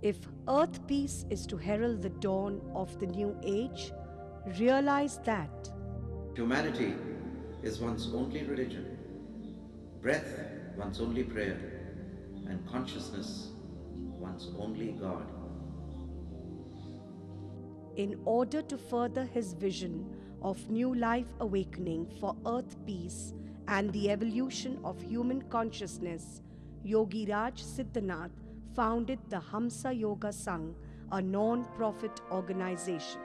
If earth peace is to herald the dawn of the new age, realize that humanity is one's only religion, breath one's only prayer, and consciousness one's only God. in order to further his vision of new life awakening for earth peace and the evolution of human consciousness, Yogi Raj Siddhanath founded the Hamsa Yoga Sangh, a non-profit organization.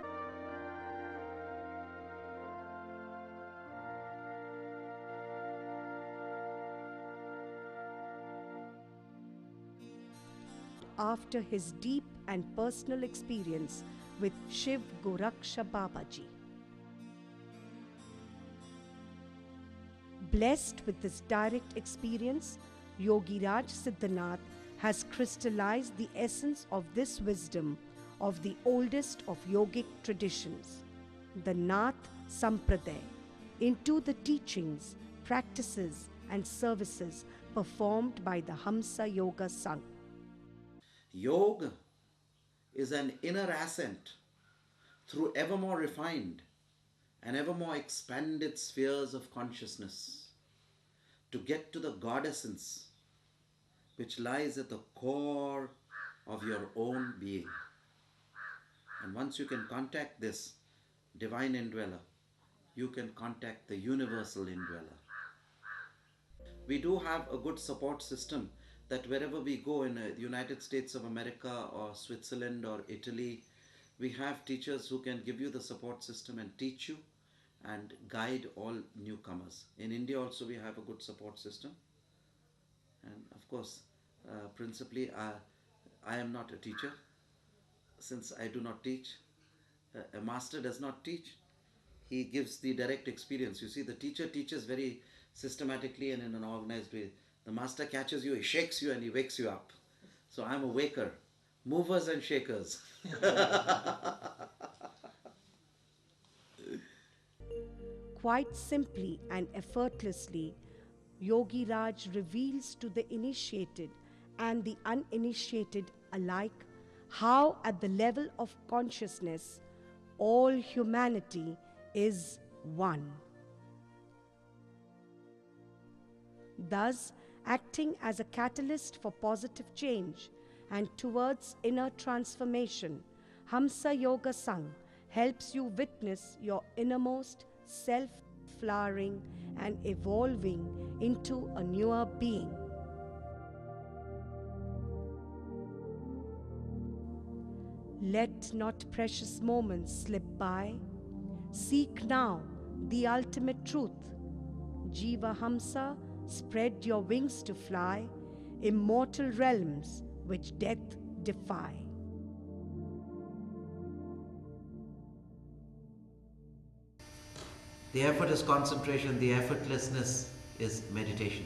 After his deep and personal experience with Shiv Goraksha Babaji. Blessed with this direct experience, Yogi Raj Siddhanath has crystallized the essence of this wisdom of the oldest of yogic traditions, the Nath Sampradaya, into the teachings, practices, and services performed by the Hamsa Yoga Sangh. Yoga is an inner ascent through ever more refined and ever more expanded spheres of consciousness to get to the God essence which lies at the core of your own being. And once you can contact this divine indweller, you can contact the universal indweller. We do have a good support system that wherever we go in the United States of America or Switzerland or Italy, we have teachers who can give you the support system and teach you and guide all newcomers. In India also we have a good support system. And of course, principally, I am not a teacher, since I do not teach. A master does not teach. He gives the direct experience. You see, the teacher teaches very systematically and in an organized way. The master catches you, he shakes you and he wakes you up. So I'm a waker, movers and shakers. Quite simply and effortlessly, Yogi Raj reveals to the initiated and the uninitiated alike how, at the level of consciousness, all humanity is one. Thus, acting as a catalyst for positive change and towards inner transformation, Hamsa Yoga Sangh helps you witness your innermost self flowering and evolving into a newer being. Let not precious moments slip by. Seek now the ultimate truth. Jiva Hamsa, spread your wings to fly, immortal realms which death defy. The effort is concentration, the effortlessness is meditation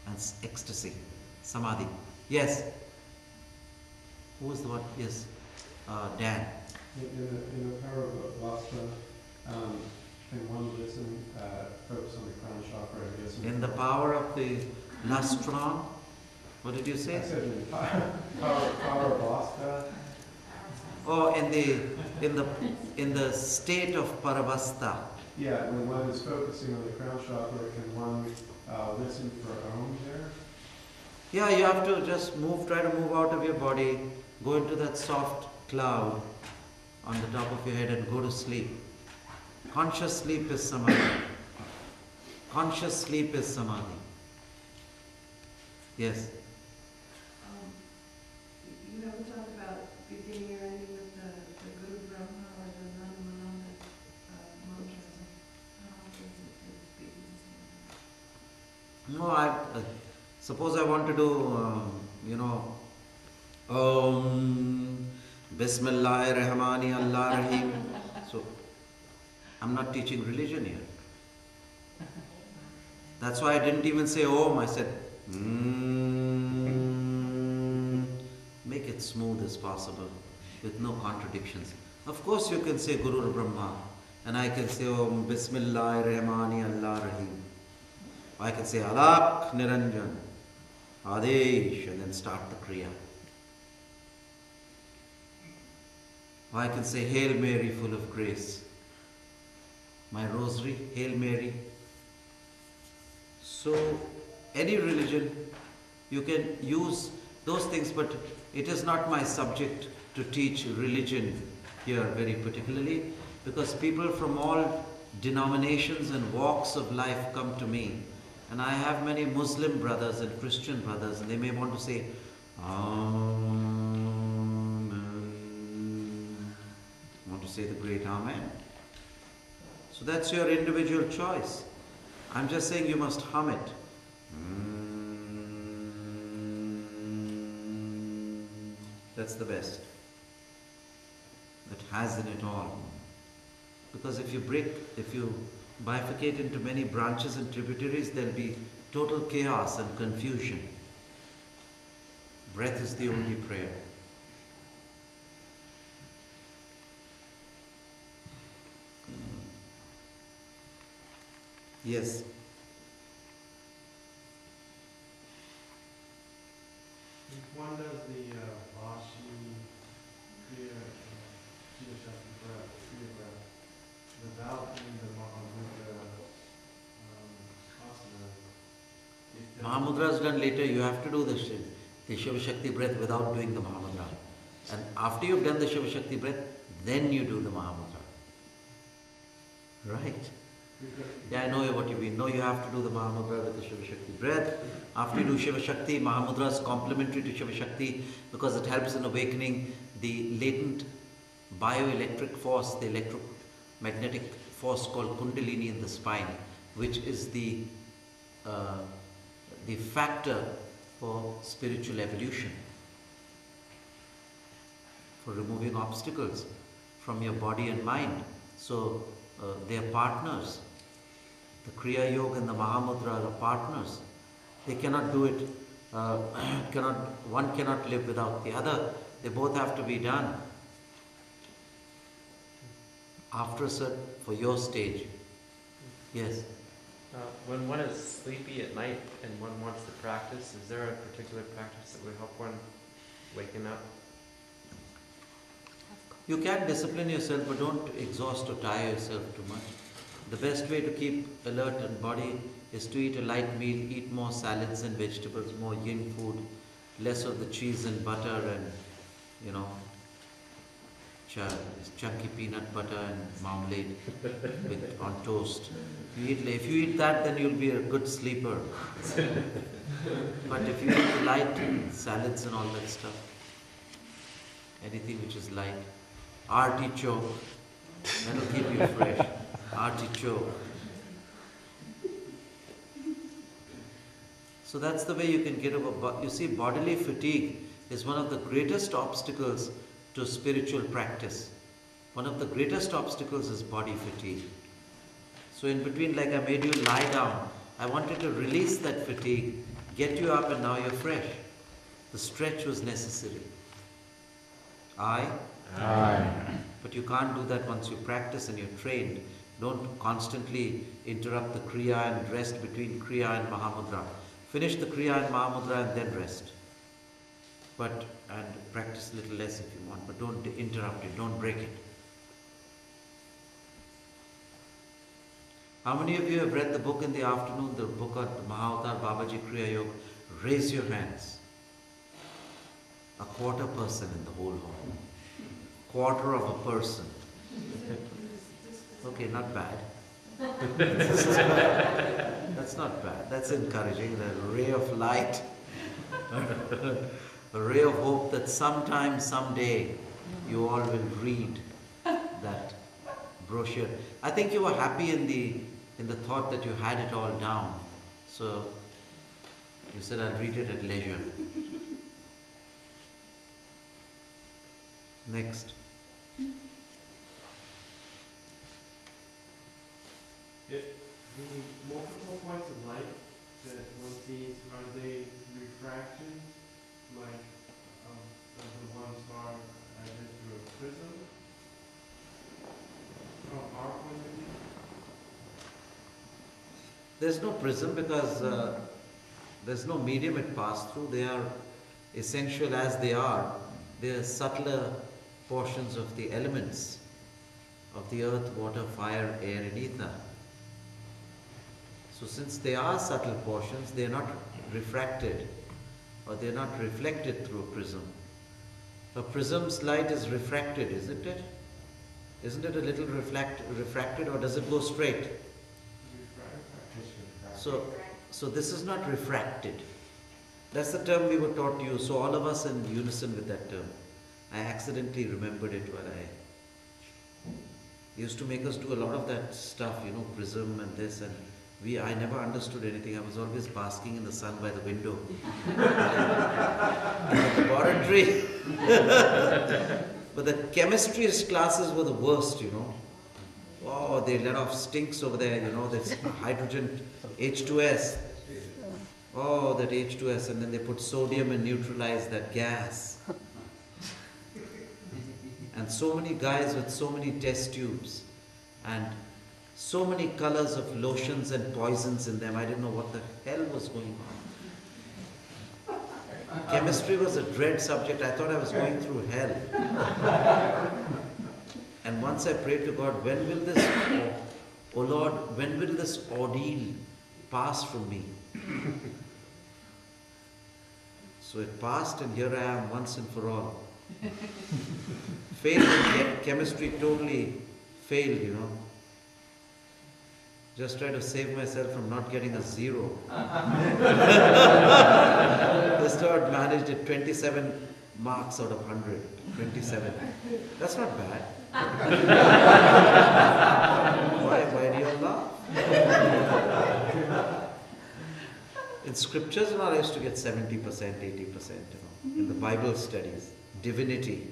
and ecstasy, samadhi. Yes. Who was the one? Yes. Dan. In the power of Vasta, can one listen, focus on the crown chakra and listen? In the power of the lustron, what did you say? I said in the power of Vasta. Oh, in the state of paravasta. Yeah, when one is focusing on the crown chakra, can one listen for Om there? Yeah, you have to just try to move out of your body, go into that soft cloud on the top of your head and go to sleep. Conscious sleep is samadhi. Conscious sleep is samadhi. Yes. You ever talk about beginning or ending with the Guru Brahma or the non-monadic mantras? How does it begin? No, suppose I want to do, Bismillah Rahmani Allah Rahim. So, I'm not teaching religion here. That's why I didn't even say Om. I said, make it smooth as possible, with no contradictions. Of course, you can say Guru Brahma, and I can say Om Bismillah Rahmani Allah Rahim. I can say Alak Niranjan, Adesh, and then start the Kriya. Or I can say, Hail Mary, full of grace. My rosary, Hail Mary. So, any religion, you can use those things, but it is not my subject to teach religion here very particularly, because people from all denominations and walks of life come to me. And I have many Muslim brothers and Christian brothers, and they may want to say, Amen. Want to say the great Amen. So that's your individual choice. I'm just saying you must hum it. That's the best. That has in it all. Because if you bifurcate into many branches and tributaries, there'll be total chaos and confusion. Breath is the only prayer. Yes. If one does the Vashi Kriya, Shiva Shakti breath, Kriya breath, without doing the Mahamudra asana, Mahamudra is done later. You have to do the Shiva Shakti breath without doing the Mahamudra. And after you've done the Shiva Shakti breath, then you do the Mahamudra. Right? Yeah, I know what you mean. No, you have to do the Mahamudra with the Shiva Shakti breath. After you do Shiva Shakti, Mahamudra is complementary to Shiva Shakti because it helps in awakening the latent bioelectric force, the electromagnetic force called Kundalini in the spine, which is the factor for spiritual evolution, for removing obstacles from your body and mind. So they are partners. The Kriya Yoga and the Mahamudra are partners. They cannot do it, one cannot live without the other. They both have to be done. After a certain, for your stage. Yes? When one is sleepy at night and one wants to practice, is there a particular practice that would help one waken up? You can discipline yourself, but don't exhaust or tire yourself too much. The best way to keep alert and body is to eat a light meal, eat more salads and vegetables, more yin food, less of the cheese and butter and, chunky peanut butter and marmalade on toast. If you eat that, then you'll be a good sleeper. But if you eat light salads and all that stuff, anything which is light, artichoke, that'll keep you fresh. Artichoke. So that's the way you can get over. You see, bodily fatigue is one of the greatest obstacles to spiritual practice. One of the greatest obstacles is body fatigue. So in between, like I made you lie down, I wanted to release that fatigue, get you up, and now you're fresh. The stretch was necessary. Aye? Aye. But you can't do that once you practice and you're trained. Don't constantly interrupt the Kriya and rest between Kriya and Mahamudra. Finish the Kriya and Mahamudra and then rest. And practice a little less if you want, but don't interrupt it, don't break it. How many of you have read the book in the afternoon, the book on Mahavatar Babaji Kriya Yoga? Raise your hands. A quarter person in the whole hall. Quarter of a person. Okay, not bad. That's not bad. That's encouraging. A ray of light. A ray of hope that sometime, someday, you all will read that brochure. I think you were happy in the thought that you had it all down. So you said, I'll read it at leisure. Next. the multiple points of light that one sees, are they refractions, like of the one star as if through a prism? From our point of view? There's no prism because there's no medium it passed through. They are essential as they are. They are subtler portions of the elements of the earth, water, fire, air and ether. So since they are subtle portions, they are not refracted or they are not reflected through a prism. A prism's light is refracted, isn't it? Isn't it a little refracted, or does it go straight? So this is not refracted. That's the term we were taught to use. So all of us in unison with that term. I accidentally remembered it while I used to make us do a lot of that stuff, prism and this, and I never understood anything. I was always basking in the sun by the window. In the laboratory. But the chemistry classes were the worst, Oh, they let off stinks over there, this hydrogen H2S. Oh, that H2S, and then they put sodium and neutralize that gas. And so many guys with so many test tubes and so many colors of lotions and poisons in them. I didn't know what the hell was going on. Chemistry was a dread subject. I thought I was going through hell. And once I prayed to God, when will this, oh Lord, when will this ordeal pass from me? So it passed, and here I am once and for all. Failed in chemistry, totally failed, Just try to save myself from not getting a 0. This time I managed it 27 marks out of 100. 27. That's not bad. Why do you all laugh? In scriptures, I used to get 70%, 80%, in the Bible studies. Divinity.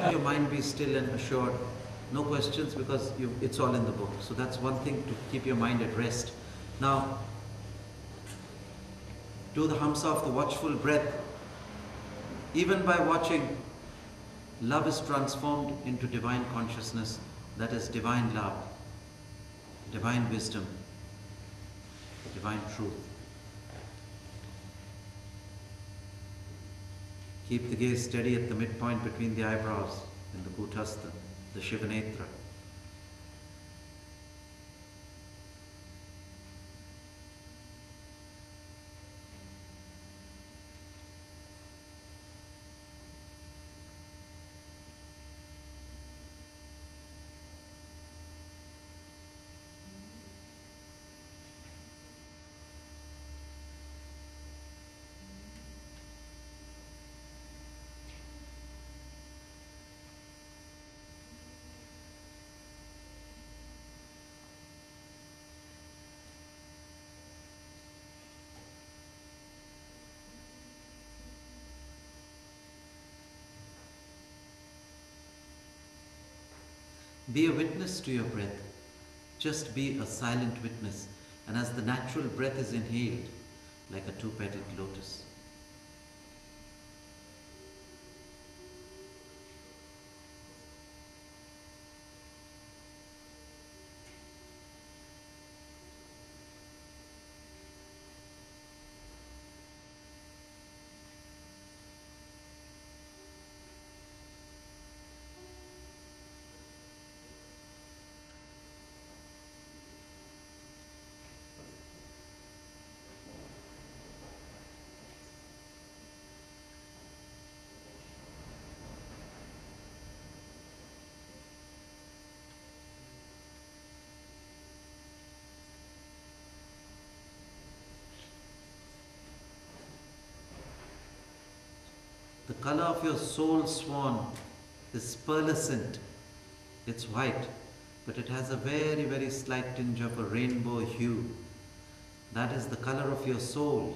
Your mind be still and assured. No questions, because it's all in the book. So that's one thing to keep your mind at rest. Now, do the Hamsa of the watchful breath. Even by watching, love is transformed into divine consciousness, that is divine love, divine wisdom, divine truth. Keep the gaze steady at the midpoint between the eyebrows in the Kutastha, the Shivanetra. Be a witness to your breath. Just be a silent witness. And as the natural breath is inhaled, like a two-petaled lotus. The color of your soul swan is pearlescent. It's white, but it has a very, very slight tinge of a rainbow hue. That is the color of your soul.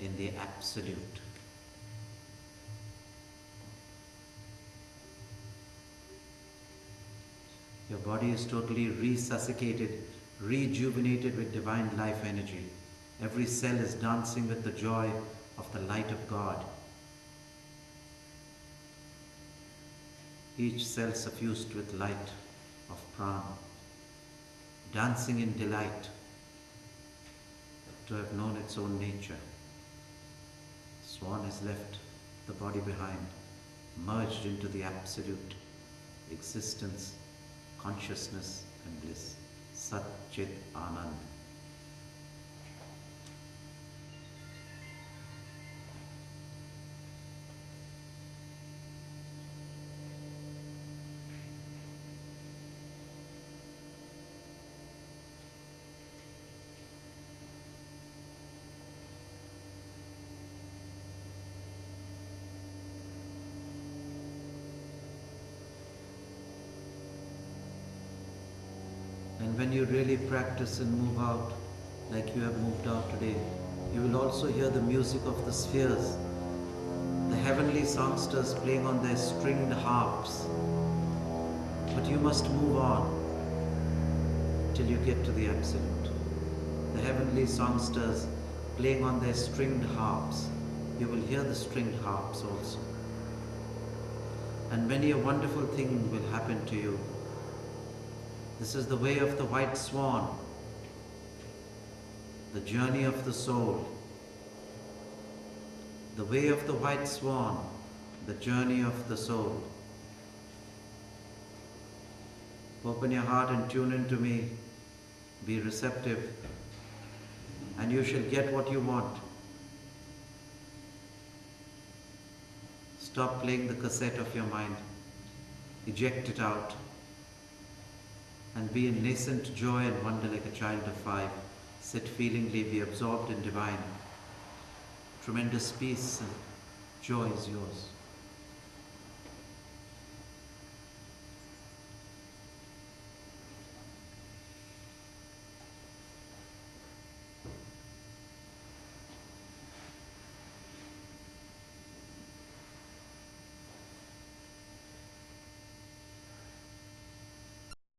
in the Absolute. Your body is totally resuscitated, rejuvenated with divine life energy. Every cell is dancing with the joy of the light of God. Each cell suffused with light of prana, dancing in delight to have known its own nature. Swan has left the body behind, merged into the absolute existence, consciousness and bliss. Sat Chit Anand. And when you really practice and move out like you have moved out today, you will also hear the music of the spheres, the heavenly songsters playing on their stringed harps. But you must move on till you get to the Absolute. The heavenly songsters playing on their stringed harps. You will hear the stringed harps also. And many a wonderful thing will happen to you. This is the way of the white swan, the journey of the soul. The way of the white swan, the journey of the soul. Open your heart and tune into me. Be receptive, and you shall get what you want. Stop playing the cassette of your mind. Eject it out. And be in nascent joy and wonder like a child of 5. Sit feelingly, be absorbed in divine. Tremendous peace and joy is yours.